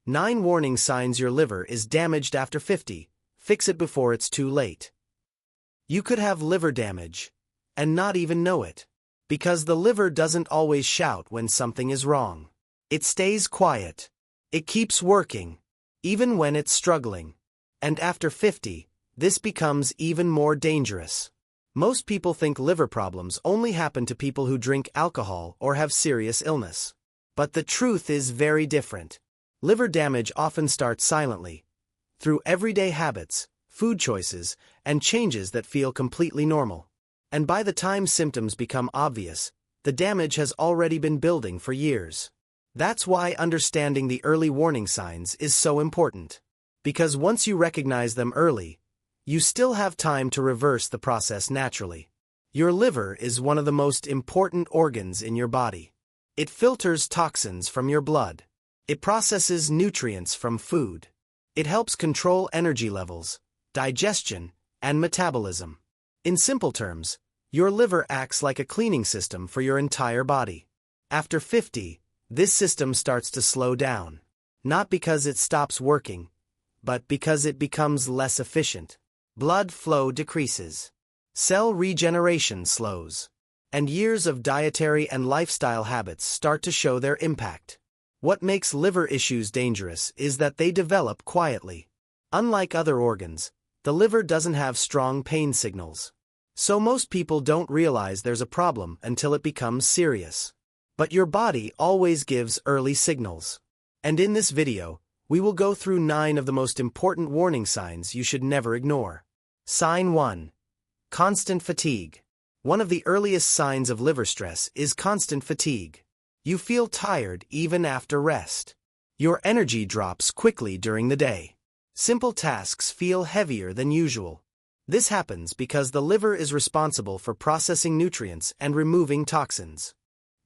9 warning signs your liver is damaged after 50. Fix it before it's too late. You could have liver damage and not even know it. Because the liver doesn't always shout when something is wrong. It stays quiet. It keeps working, even when it's struggling. And after 50, this becomes even more dangerous. Most people think liver problems only happen to people who drink alcohol or have serious illness. But the truth is very different. Liver damage often starts silently, through everyday habits, food choices, and changes that feel completely normal. And by the time symptoms become obvious, the damage has already been building for years. That's why understanding the early warning signs is so important. Because once you recognize them early, you still have time to reverse the process naturally. Your liver is one of the most important organs in your body. It filters toxins from your blood. It processes nutrients from food. It helps control energy levels, digestion, and metabolism. In simple terms, your liver acts like a cleaning system for your entire body. After 50, this system starts to slow down. Not because it stops working, but because it becomes less efficient. Blood flow decreases. Cell regeneration slows. And years of dietary and lifestyle habits start to show their impact. What makes liver issues dangerous is that they develop quietly. Unlike other organs, the liver doesn't have strong pain signals. So most people don't realize there's a problem until it becomes serious. But your body always gives early signals. And in this video, we will go through 9 of the most important warning signs you should never ignore. Sign 1. Constant fatigue. One of the earliest signs of liver stress is constant fatigue. You feel tired even after rest. Your energy drops quickly during the day. Simple tasks feel heavier than usual. This happens because the liver is responsible for processing nutrients and removing toxins.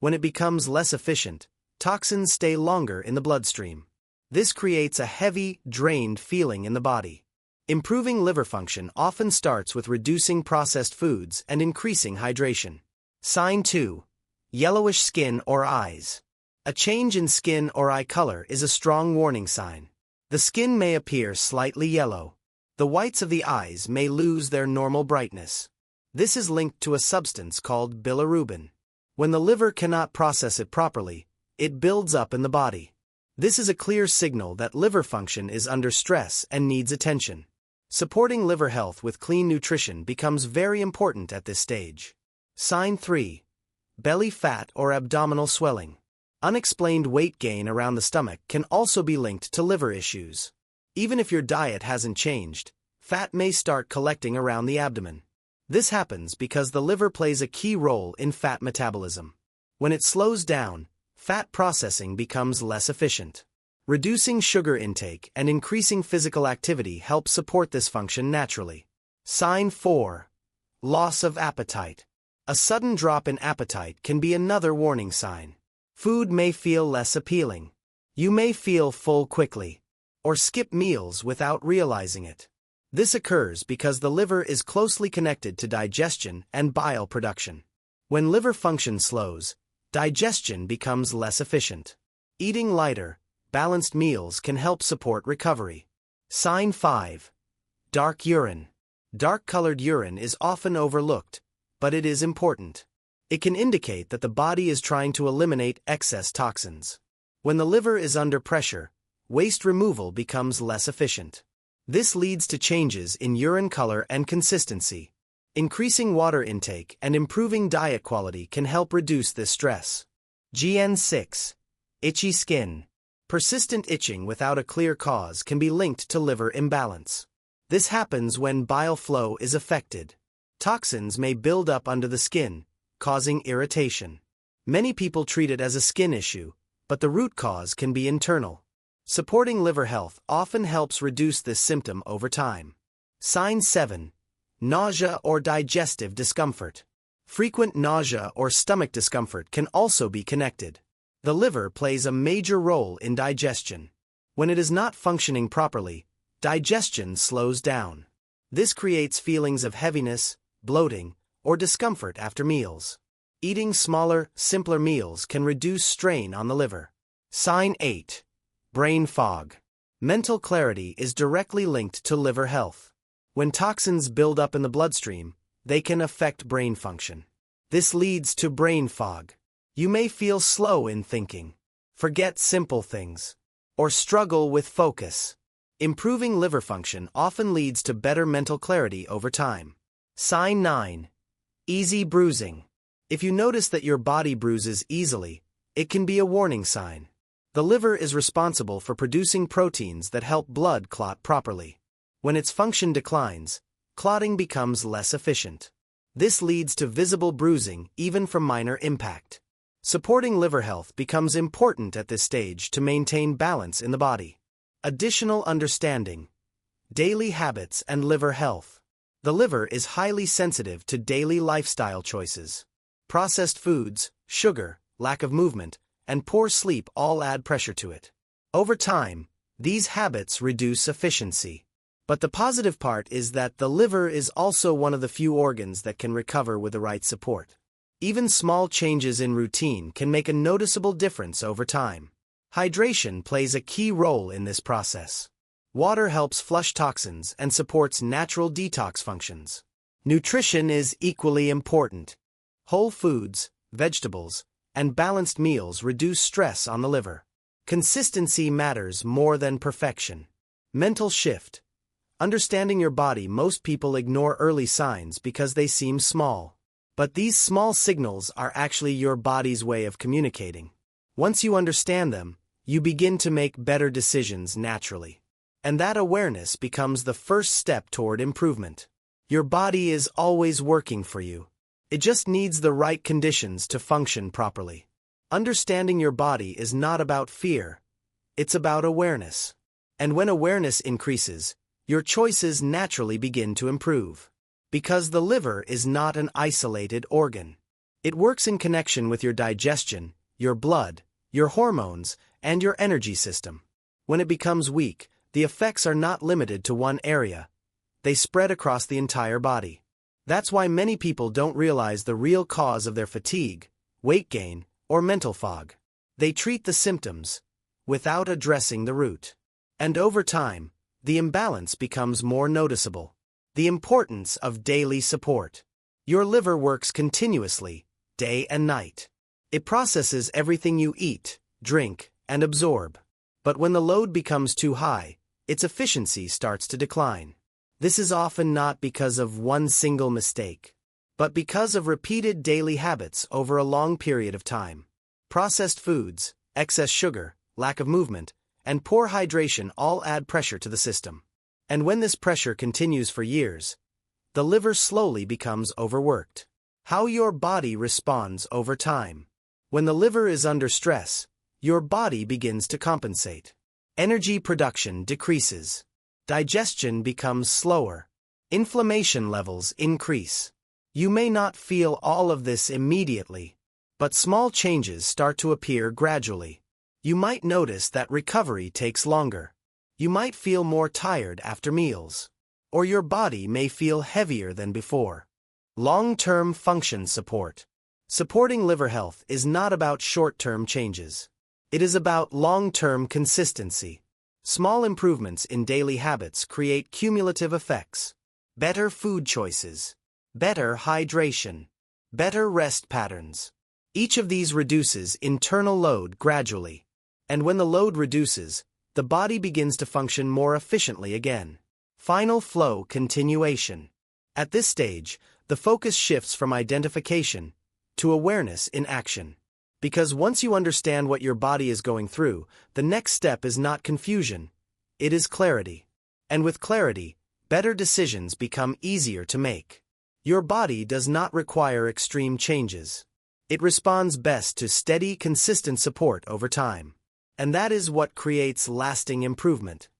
When it becomes less efficient, toxins stay longer in the bloodstream. This creates a heavy, drained feeling in the body. Improving liver function often starts with reducing processed foods and increasing hydration. Sign 2. Yellowish skin or eyes. A change in skin or eye color is a strong warning sign. The skin may appear slightly yellow. The whites of the eyes may lose their normal brightness. This is linked to a substance called bilirubin. When the liver cannot process it properly, it builds up in the body. This is a clear signal that liver function is under stress and needs attention. Supporting liver health with clean nutrition becomes very important at this stage. Sign 3. Belly fat or abdominal swelling. Unexplained weight gain around the stomach can also be linked to liver issues. Even if your diet hasn't changed, fat may start collecting around the abdomen. This happens because the liver plays a key role in fat metabolism. When it slows down, fat processing becomes less efficient. Reducing sugar intake and increasing physical activity helps support this function naturally. Sign 4. Loss of appetite. A sudden drop in appetite can be another warning sign. Food may feel less appealing. You may feel full quickly, or skip meals without realizing it. This occurs because the liver is closely connected to digestion and bile production. When liver function slows, digestion becomes less efficient. Eating lighter, balanced meals can help support recovery. Sign 5. Dark urine. Dark-colored urine is often overlooked, but it is important. It can indicate that the body is trying to eliminate excess toxins. When the liver is under pressure, waste removal becomes less efficient. This leads to changes in urine color and consistency. Increasing water intake and improving diet quality can help reduce this stress. Sign 6. Itchy skin. Persistent itching without a clear cause can be linked to liver imbalance. This happens when bile flow is affected. Toxins may build up under the skin, causing irritation. Many people treat it as a skin issue, but the root cause can be internal. Supporting liver health often helps reduce this symptom over time. Sign 7. Nausea or digestive discomfort. Frequent nausea or stomach discomfort can also be connected. The liver plays a major role in digestion. When it is not functioning properly, digestion slows down. This creates feelings of heaviness, bloating, or discomfort after meals. Eating smaller, simpler meals can reduce strain on the liver. Sign 8. Brain fog. Mental clarity is directly linked to liver health. When toxins build up in the bloodstream, they can affect brain function. This leads to brain fog. You may feel slow in thinking, forget simple things, or struggle with focus. Improving liver function often leads to better mental clarity over time. Sign 9. Easy bruising. If you notice that your body bruises easily, it can be a warning sign. The liver is responsible for producing proteins that help blood clot properly. When its function declines, clotting becomes less efficient. This leads to visible bruising even from minor impact. Supporting liver health becomes important at this stage to maintain balance in the body. Additional understanding. Daily habits and liver health. The liver is highly sensitive to daily lifestyle choices. Processed foods, sugar, lack of movement, and poor sleep all add pressure to it. Over time, these habits reduce efficiency. But the positive part is that the liver is also one of the few organs that can recover with the right support. Even small changes in routine can make a noticeable difference over time. Hydration plays a key role in this process. Water helps flush toxins and supports natural detox functions. Nutrition is equally important. Whole foods, vegetables, and balanced meals reduce stress on the liver. Consistency matters more than perfection. Mental shift. Understanding your body. Most people ignore early signs because they seem small. But these small signals are actually your body's way of communicating. Once you understand them, you begin to make better decisions naturally. And that awareness becomes the first step toward improvement. Your body is always working for you. It just needs the right conditions to function properly. Understanding your body is not about fear. It's about awareness. And when awareness increases, your choices naturally begin to improve. Because the liver is not an isolated organ. It works in connection with your digestion, your blood, your hormones, and your energy system. When it becomes weak, the effects are not limited to one area. They spread across the entire body. That's why many people don't realize the real cause of their fatigue, weight gain, or mental fog. They treat the symptoms without addressing the root. And over time, the imbalance becomes more noticeable. The importance of daily support. Your liver works continuously, day and night. It processes everything you eat, drink, and absorb. But when the load becomes too high, its efficiency starts to decline. This is often not because of one single mistake, but because of repeated daily habits over a long period of time. Processed foods, excess sugar, lack of movement, and poor hydration all add pressure to the system. And when this pressure continues for years, the liver slowly becomes overworked. How your body responds over time. When the liver is under stress, your body begins to compensate. Energy production decreases. Digestion becomes slower. Inflammation levels increase. You may not feel all of this immediately, but small changes start to appear gradually. You might notice that recovery takes longer. You might feel more tired after meals, or your body may feel heavier than before. Long-term function support. Supporting liver health is not about short-term changes. It is about long-term consistency. Small improvements in daily habits create cumulative effects. Better food choices, better hydration, better rest patterns. Each of these reduces internal load gradually. And when the load reduces, the body begins to function more efficiently again. Final flow continuation. At this stage, the focus shifts from identification to awareness in action. Because once you understand what your body is going through, the next step is not confusion, it is clarity. And with clarity, better decisions become easier to make. Your body does not require extreme changes. It responds best to steady, consistent support over time. And that is what creates lasting improvement.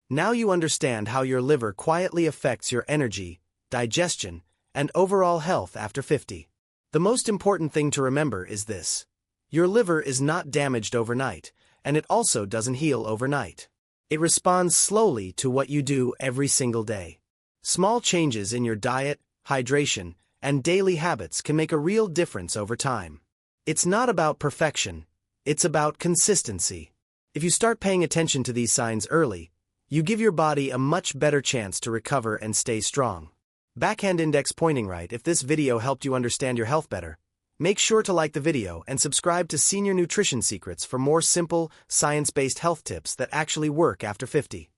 Now you understand how your liver quietly affects your energy, digestion, and overall health after 50. The most important thing to remember is this. Your liver is not damaged overnight, and it also doesn't heal overnight. It responds slowly to what you do every single day. Small changes in your diet, hydration, and daily habits can make a real difference over time. It's not about perfection, it's about consistency. If you start paying attention to these signs early, you give your body a much better chance to recover and stay strong. Backhand index pointing right. If this video helped you understand your health better, make sure to like the video and subscribe to Senior Nutrition Secrets for more simple, science-based health tips that actually work after 50.